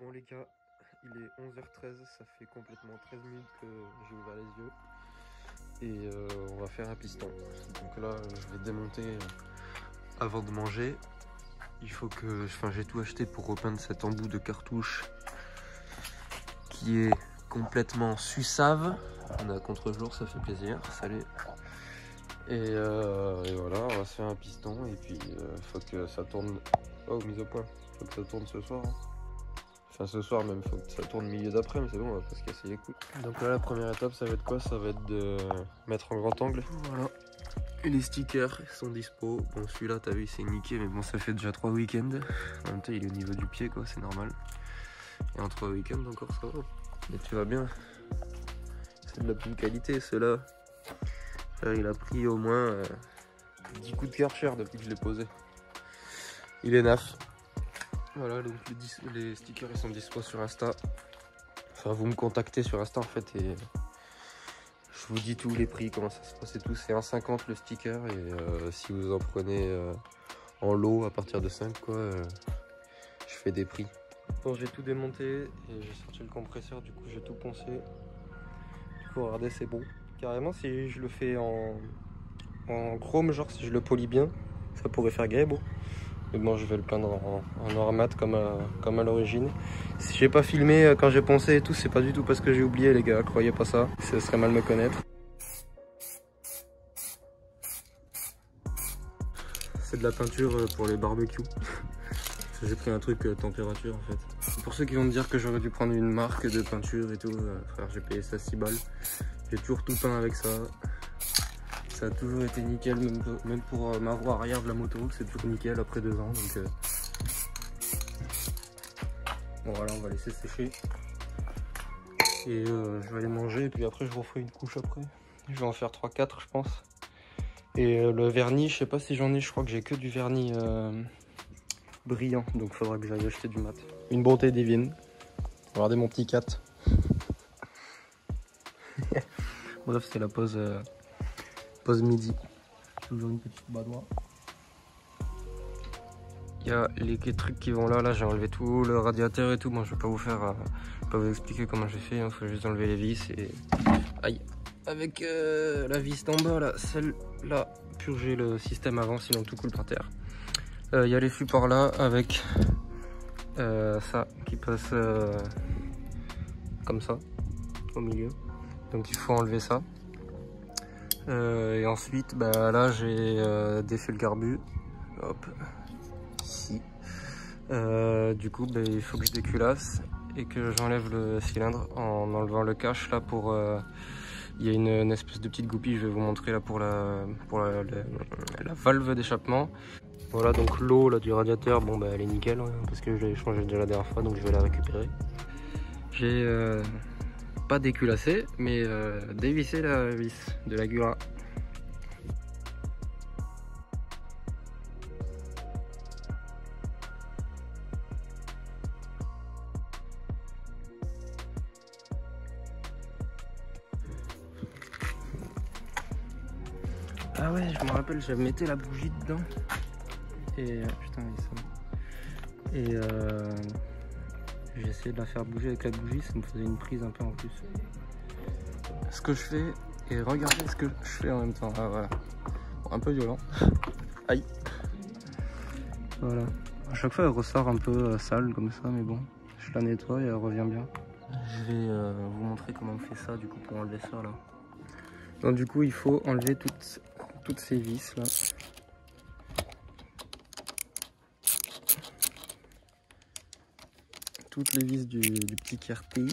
Bon les gars, il est 11h13, ça fait complètement 13 minutes que j'ai ouvert les yeux. Et on va faire un piston. Donc là, je vais démonter avant de manger. Il faut que... Enfin, j'ai tout acheté pour repeindre cet embout de cartouche qui est complètement suçave. On est à contre-jour, ça fait plaisir. Salut. Et voilà, on va se faire un piston. Et puis, il faut que ça tourne... Oh, mise au point. Il faut que ça tourne ce soir. Hein. Enfin, ce soir même, il faut que ça tourne milieu d'après, mais c'est bon, on va pas se casser les couilles. Donc là, la première étape, ça va être quoi? Ça va être de mettre en grand angle. Voilà. Et les stickers sont dispo. Bon, celui-là, t'as vu, c'est niqué, mais bon, ça fait déjà 3 week-ends. En même temps, il est au niveau du pied, quoi, c'est normal. Et en 3 week-ends, encore ça va. Mais tu vas bien. C'est de la bonne qualité, ceux-là. Il a pris au moins 10 coups de Karcher depuis que je l'ai posé. Il est neuf. Voilà, donc les stickers ils sont dispo sur Insta. Enfin, vous me contactez sur Insta en fait et je vous dis tous les prix, comment ça se passe et tout. C'est 1,50 le sticker et si vous en prenez en lot à partir de 5 quoi, je fais des prix. Bon, j'ai tout démonté et j'ai sorti le compresseur, du coup j'ai tout poncé. Du coup, regardez, c'est bon. Carrément, si je le fais en chrome, genre si je le polis bien, ça pourrait faire gay beau. Mais bon, je vais le peindre en noir mat comme à l'origine. Si j'ai pas filmé quand j'ai poncé et tout, c'est pas du tout parce que j'ai oublié les gars, croyez pas ça, ce serait mal me connaître. C'est de la peinture pour les barbecues. J'ai pris un truc température en fait. Pour ceux qui vont me dire que j'aurais dû prendre une marque de peinture et tout, frère, j'ai payé ça 6 balles. J'ai toujours tout peint avec ça. Ça a toujours été nickel, même pour ma roue arrière de la moto, c'est toujours nickel après 2 ans. Donc, bon voilà, on va laisser sécher. Et je vais aller manger et puis après je referai une couche après. Je vais en faire 3-4 je pense. Et le vernis, je sais pas si j'en ai, je crois que j'ai que du vernis brillant. Donc il faudra que j'aille acheter du mat. Une bonté divine. Regardez mon petit 4. Bref, c'est la pause midi. Toujours une petite badoie. Il y a les trucs qui vont là, j'ai enlevé tout le radiateur et tout. Bon, je vais pas vous faire, pas vous expliquer comment j'ai fait. Il faut juste enlever les vis et aïe. Avec la vis d'en bas là, celle-là, purger le système avant, sinon tout coule par terre. Il y a les fûts par là avec ça qui passe comme ça au milieu. Donc il faut enlever ça. Et ensuite, bah, là j'ai défait le carbu. Hop, ici. Du coup, bah, il faut que je déculasse et que j'enlève le cylindre en enlevant le cache là pour. Il y a une espèce de petite goupille, je vais vous montrer là pour la valve d'échappement. Voilà, donc l'eau là du radiateur, bon bah elle est nickel hein, parce que je l'ai changé déjà la dernière fois, donc je vais la récupérer. J'ai pas déculassé, mais dévissé la vis de la Gura. Ah ouais, je me rappelle, je mettais la bougie dedans. Et putain, il sonne. Et j'ai essayé de la faire bouger avec la bougie, ça me faisait une prise un peu en plus. Ce que je fais, et regardez ce que je fais en même temps. Ah voilà, un peu violent. Aïe. Voilà. À chaque fois elle ressort un peu sale comme ça, mais bon, je la nettoie et elle revient bien. Je vais vous montrer comment on fait ça du coup pour enlever ça là. Donc du coup il faut enlever toutes ces vis là. Toutes les vis du petit quartier.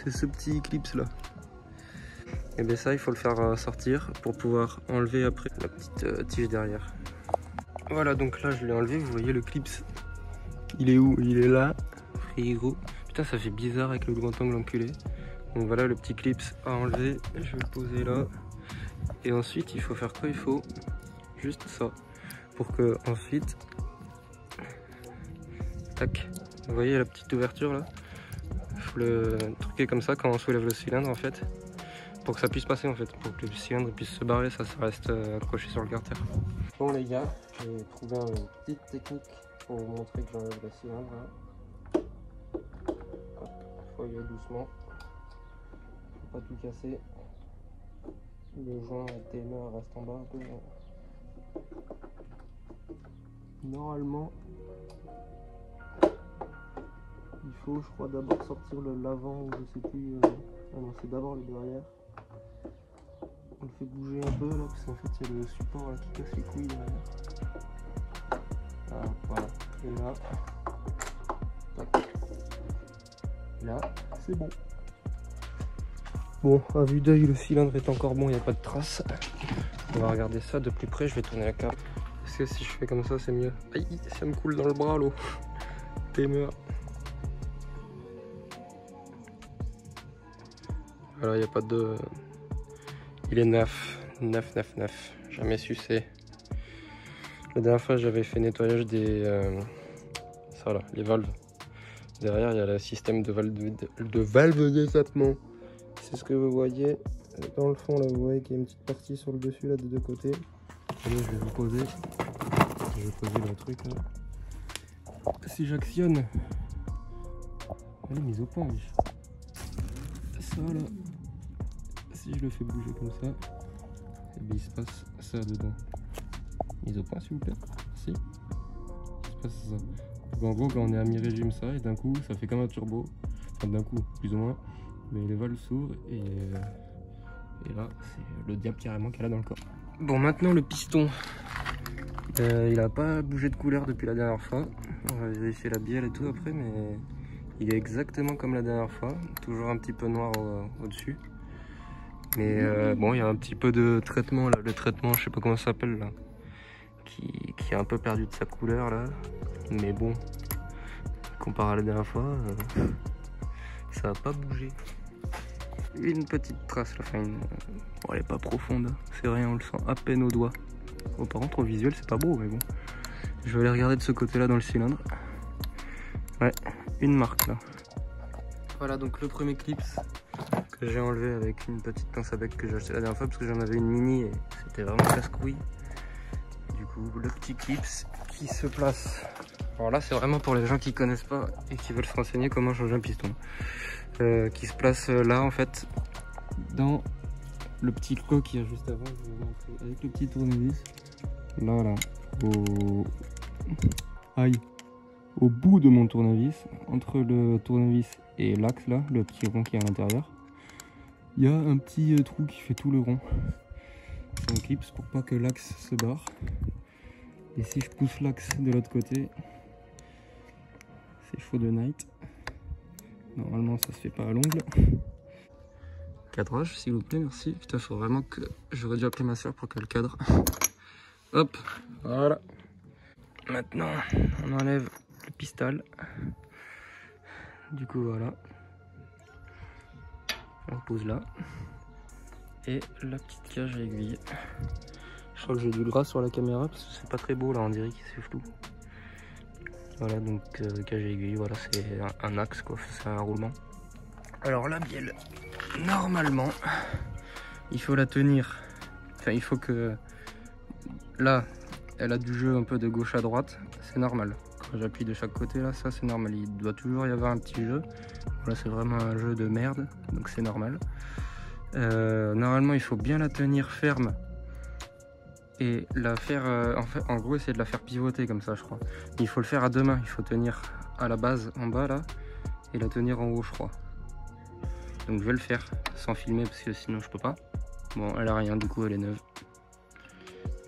C'est ce petit clips là. Et bien ça il faut le faire sortir pour pouvoir enlever après la petite tige derrière. Voilà, donc là je l'ai enlevé, vous voyez le clips Il est où? Il est là. Frigo. Putain, ça fait bizarre avec le grand angle enculé. Donc voilà le petit clips à enlever. Je vais le poser là. Et ensuite, il faut faire quoi? Il faut juste ça. Pour que ensuite... Tac. Vous voyez la petite ouverture là? Il faut le truquer comme ça quand on soulève le cylindre en fait. Pour que ça puisse passer en fait. Pour que le cylindre puisse se barrer, ça reste accroché sur le carter. Bon les gars, j'ai trouvé une petite technique pour vous montrer que j'enlève le cylindre là. Hop, faut y aller doucement. Faut pas tout casser. Le joint TME reste en bas un peu. Normalement, il faut, je crois, d'abord sortir l'avant ou je sais plus. Non, c'est d'abord le derrière. On le fait bouger un peu là, parce qu'en fait il y a le support là, qui casse les couilles derrière. Ah, voilà. Et là, tac. Là, c'est bon. Bon, à vue d'œil, le cylindre est encore bon, il n'y a pas de traces. On va regarder ça de plus près, je vais tourner la carte. Est-ce que si je fais comme ça, c'est mieux? Aïe, ça me coule dans le bras l'eau. TME. Voilà, il n'y a pas de... Il est neuf, 9. Jamais sucé. La dernière fois, j'avais fait nettoyage des... ça là, les valves. Derrière, il y a le système de valve d'échappement. C'est ce que vous voyez. Dans le fond, là, vous voyez qu'il y a une petite partie sur le dessus, là, des deux côtés. Et là, je vais vous poser. Je vais poser le truc, là. Si j'actionne... Elle est mise au point, wesh. Ça, là... Si je le fais bouger comme ça, et bien il se passe ça dedans. Mise au point s'il vous plaît. Si. Il se passe ça. Donc en gros quand on est à mi-régime ça, et d'un coup ça fait comme un turbo. Enfin d'un coup, plus ou moins. Mais les valves s'ouvrent et là c'est le diable carrément qu'elle a dans le corps. Bon maintenant le piston. Il a pas bougé de couleur depuis la dernière fois. On va vérifier la bielle et tout après, mais il est exactement comme la dernière fois. Toujours un petit peu noir au-dessus. Mais bon, il y a un petit peu de traitement là, le traitement, je sais pas comment ça s'appelle là, qui a un peu perdu de sa couleur là. Mais bon, comparé à la dernière fois, ça a pas bougé. Une petite trace là, enfin, bon, elle est pas profonde, c'est rien, on le sent à peine au doigt. Bon, par contre, au visuel, c'est pas beau, mais bon. Je vais aller regarder de ce côté-là dans le cylindre. Ouais, une marque là. Voilà donc le premier clips que j'ai enlevé avec une petite pince à bec que j'ai acheté la dernière fois parce que j'en avais une mini et c'était vraiment casse-couille. Du coup le petit clips qui se place. Alors là c'est vraiment pour les gens qui connaissent pas et qui veulent se renseigner comment changer un piston. Qui se place là en fait dans le petit creux qu'il y a juste avant. Je vais vous montrer avec le petit tournevis. Là au bout de mon tournevis, entre le tournevis et l'axe là, le petit rond qui est à l'intérieur, il y a un petit trou qui fait tout le rond. C'est un clips pour pas que l'axe se barre. Et si je pousse l'axe de l'autre côté, c'est chaud de night. Normalement ça se fait pas à l'ongle. Cadrage s'il vous plaît, merci. Putain, faut vraiment que... J'aurais dû appeler ma soeur pour qu'elle cadre. Hop, voilà. Maintenant, on enlève le pistal. Du coup, voilà. On pose là. Et la petite cage à aiguille. Je crois que j'ai du gras sur la caméra parce que c'est pas très beau là, on dirait que c'est flou. Voilà, donc cage à aiguille, voilà, c'est un axe quoi, c'est un roulement. Alors la bielle, normalement, il faut la tenir. Enfin, il faut que... Là, elle a du jeu un peu de gauche à droite, c'est normal. Quand j'appuie de chaque côté là, ça c'est normal. Il doit toujours y avoir un petit jeu. Là c'est vraiment un jeu de merde, donc c'est normal. Normalement il faut bien la tenir ferme et la faire, en gros essayer de la faire pivoter comme ça je crois. Il faut le faire à deux mains, il faut tenir à la base en bas là et la tenir en haut je crois. Donc je vais le faire sans filmer parce que sinon je peux pas. Bon elle a rien, du coup elle est neuve.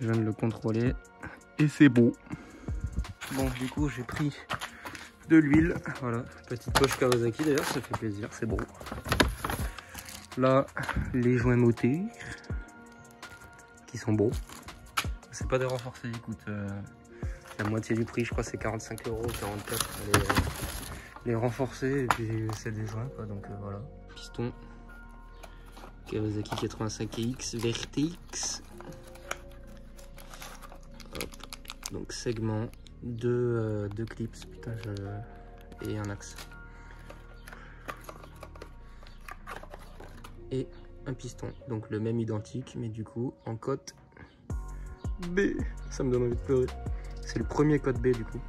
Je viens de le contrôler et c'est beau. Bon du coup j'ai pris de l'huile, voilà, petite poche Kawasaki d'ailleurs, ça fait plaisir, c'est beau. Là les joints motés qui sont beaux. C'est pas des renforcés, écoute, la moitié du prix, je crois c'est 45 €, 44 les renforcer et puis c'est des joints quoi, donc voilà. Piston Kawasaki 85X Vertix. Hop. Donc segment, deux clips, putain, et un axe. Et un piston, donc le même identique, mais du coup en cote B. Ça me donne envie de pleurer. C'est le premier code B du coup.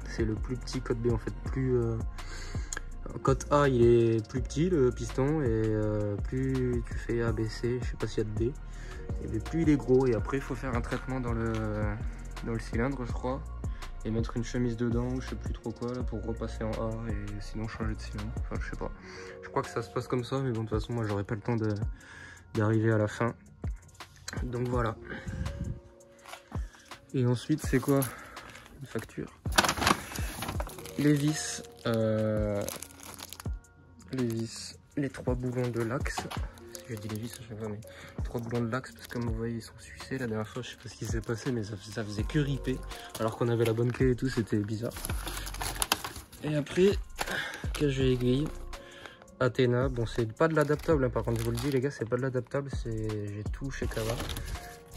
C'est le plus petit code B en fait. Code A il est plus petit le piston et plus tu fais A, B, C, je sais pas s'il y a de D. Et plus il est gros et après il faut faire un traitement dans le cylindre je crois. Et mettre une chemise dedans ou je sais plus trop quoi là pour repasser en A et sinon changer de cylindre. Enfin je sais pas. Je crois que ça se passe comme ça mais bon de toute façon moi j'aurais pas le temps d'arriver à la fin. Donc voilà. Et ensuite c'est quoi? Une facture. Les vis, les 3 boulons de l'axe. Je dis les vis à chaque fois, mais 3 boulons de l'axe parce que comme vous voyez ils sont sucés. La dernière fois je sais pas ce qui s'est passé mais ça faisait que riper alors qu'on avait la bonne clé et tout, c'était bizarre. Et après cage et aiguille Athena. Bon c'est pas de l'adaptable hein, par contre je vous le dis les gars, c'est pas de l'adaptable, j'ai tout chez Kawa.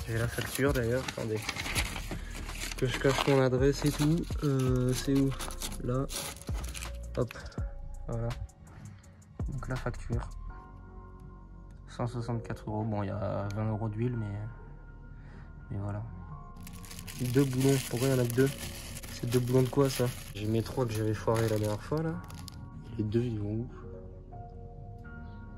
J'ai la facture d'ailleurs, attendez que je cache mon adresse et tout. C'est où? Là, hop, voilà. Donc la facture 164 €. Bon il y a 20 € d'huile mais voilà. 2 boulons, pourquoi il y en a que 2? C'est 2 boulons de quoi ça? J'ai mes 3 que j'avais foiré la dernière fois là. Les 2 ils vont où?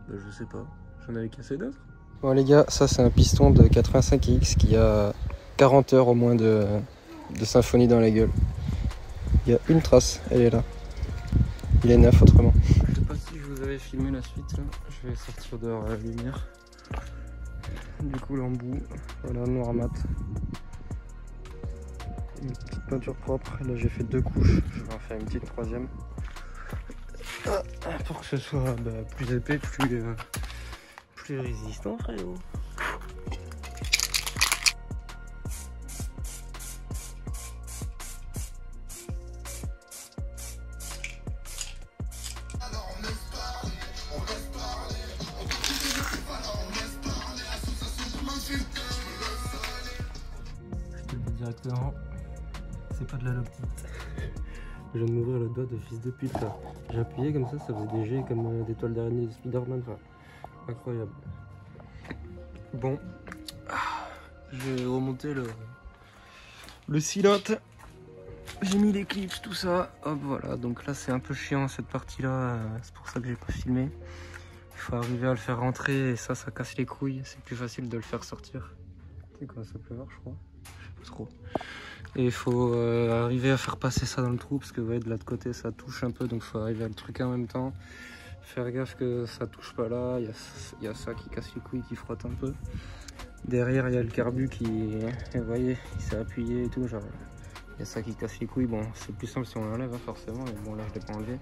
Bah, je sais pas, j'en avais cassé d'autres. Bon les gars, ça c'est un piston de 85X qui a 40 heures au moins de symphonie dans la gueule. Il y a une trace, elle est là. Il est neuf autrement. Je sais pas si je vous avais filmé la suite là. Je vais sortir dehors à la lumière. Du coup l'embout, voilà, noir mat. Une petite peinture propre. Là j'ai fait 2 couches. Je vais en faire une petite 3e. Pour que ce soit plus épais, plus résistant frérot. Directement, c'est pas de la loptique. Je viens de m'ouvrir le doigt de fils de pute là. J'ai appuyé comme ça faisait des jets comme des toiles d'araignée de Spider-Man. Enfin, incroyable. Bon, je vais remonter le silote. J'ai mis les clips, tout ça. Hop, voilà. Donc là, c'est un peu chiant cette partie-là. C'est pour ça que j'ai pas filmé. Il faut arriver à le faire rentrer et ça casse les couilles. C'est plus facile de le faire sortir. Tu sais quoi, ça pleuvoir, je crois. Trop. Et il faut arriver à faire passer ça dans le trou parce que vous voyez de l'autre côté ça touche un peu, donc il faut arriver à le truquer en même temps, faire gaffe que ça touche pas là. Il y a ça qui casse les couilles, qui frotte un peu derrière. Il y a le carbu qui, vous voyez, il s'est appuyé et tout, genre il y a ça qui casse les couilles. Bon c'est plus simple si on l'enlève hein, forcément, mais bon là je l'ai pas enlevé.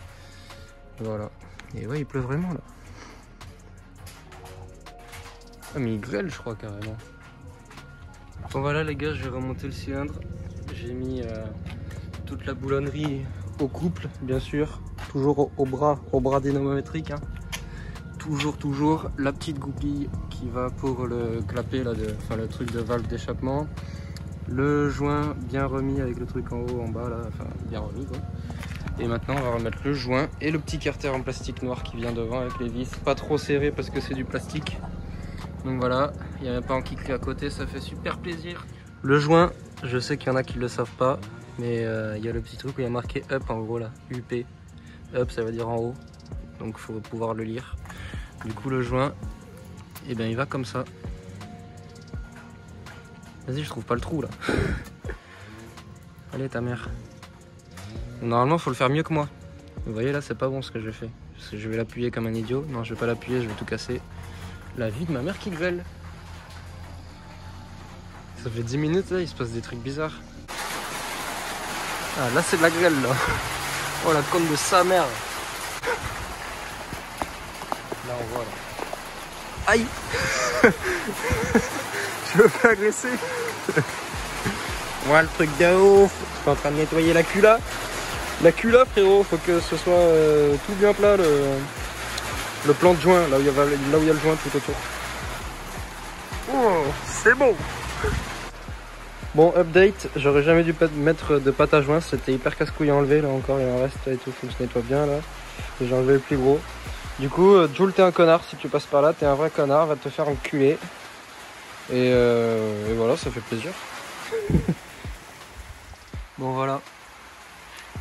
Voilà. Et ouais il pleut vraiment là. Ah mais il grêle je crois carrément. Bon voilà les gars, je vais remonter le cylindre. J'ai mis toute la boulonnerie au couple, bien sûr. Toujours au bras dynamométrique. Hein. Toujours la petite goupille qui va pour le clapet, là, enfin le truc de valve d'échappement. Le joint bien remis avec le truc en haut, en bas, là, enfin bien remis quoi. Et maintenant on va remettre le joint et le petit carter en plastique noir qui vient devant avec les vis. Pas trop serré parce que c'est du plastique. Donc voilà, il n'y a même pas un kick à côté, ça fait super plaisir. Le joint, je sais qu'il y en a qui ne le savent pas, mais il y a le petit truc où il y a marqué up en gros là, UP. Up ça veut dire en haut, donc il faut pouvoir le lire. Du coup le joint, et bien il va comme ça. Vas-y, je trouve pas le trou là. Allez ta mère. Normalement faut le faire mieux que moi. Vous voyez là c'est pas bon ce que j'ai fait. Parce que je vais l'appuyer comme un idiot. Non je vais pas l'appuyer, je vais tout casser. La vie de ma mère qui grêle. Ça fait 10 minutes là, il se passe des trucs bizarres. Ah là c'est de la grêle là. Oh la conne de sa mère. Là on voit là. Aïe. Je me fais agresser. Voilà le truc de ouf. Je suis en train de nettoyer la cula. La cula, frérot, faut que ce soit tout bien plat, le plan de joint, là où il y a le joint tout autour. Oh, c'est bon. Bon, update, j'aurais jamais dû mettre de pâte à joint, c'était hyper casse-couille à enlever, là encore il en reste et tout, faut que je nettoie bien là. J'ai enlevé le plus gros. Du coup, Jules, t'es un connard, si tu passes par là, t'es un vrai connard, va te faire enculer. Et voilà, ça fait plaisir. Bon voilà.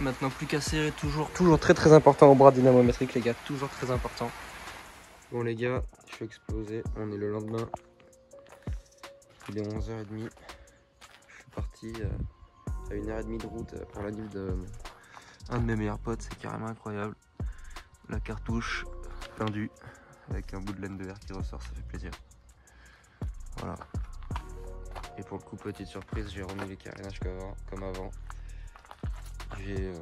Maintenant plus qu'à serrer, toujours très important au bras dynamométrique les gars, toujours très important. Bon les gars, je suis explosé, on est le lendemain. Il est 11h30. Je suis parti à 1h30 de route pour la nuit de un de mes meilleurs potes, c'est carrément incroyable. La cartouche pendue avec un bout de laine de verre qui ressort, ça fait plaisir. Voilà. Et pour le coup, petite surprise, j'ai remis les carénages comme avant. J'ai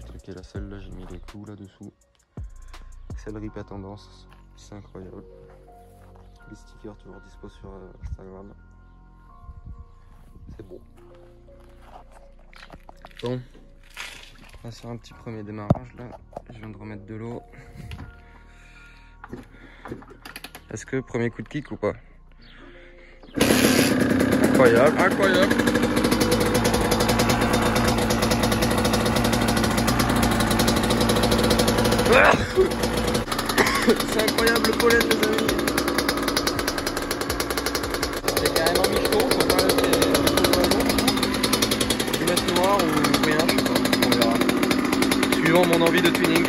truqué la selle, là j'ai mis les clous là-dessous. C'est le rip à tendance, c'est incroyable. Les stickers toujours dispo sur Instagram. C'est beau. Bon, on va faire un petit premier démarrage là. Je viens de remettre de l'eau. Est-ce que premier coup de kick ou pas? Incroyable, incroyable. Ah, c'est incroyable le pollen les amis. C'est carrément mi-chaud, faut pas rester du mettre noir ou rien, je sais pas, on verra. Suivant mon envie de tuning.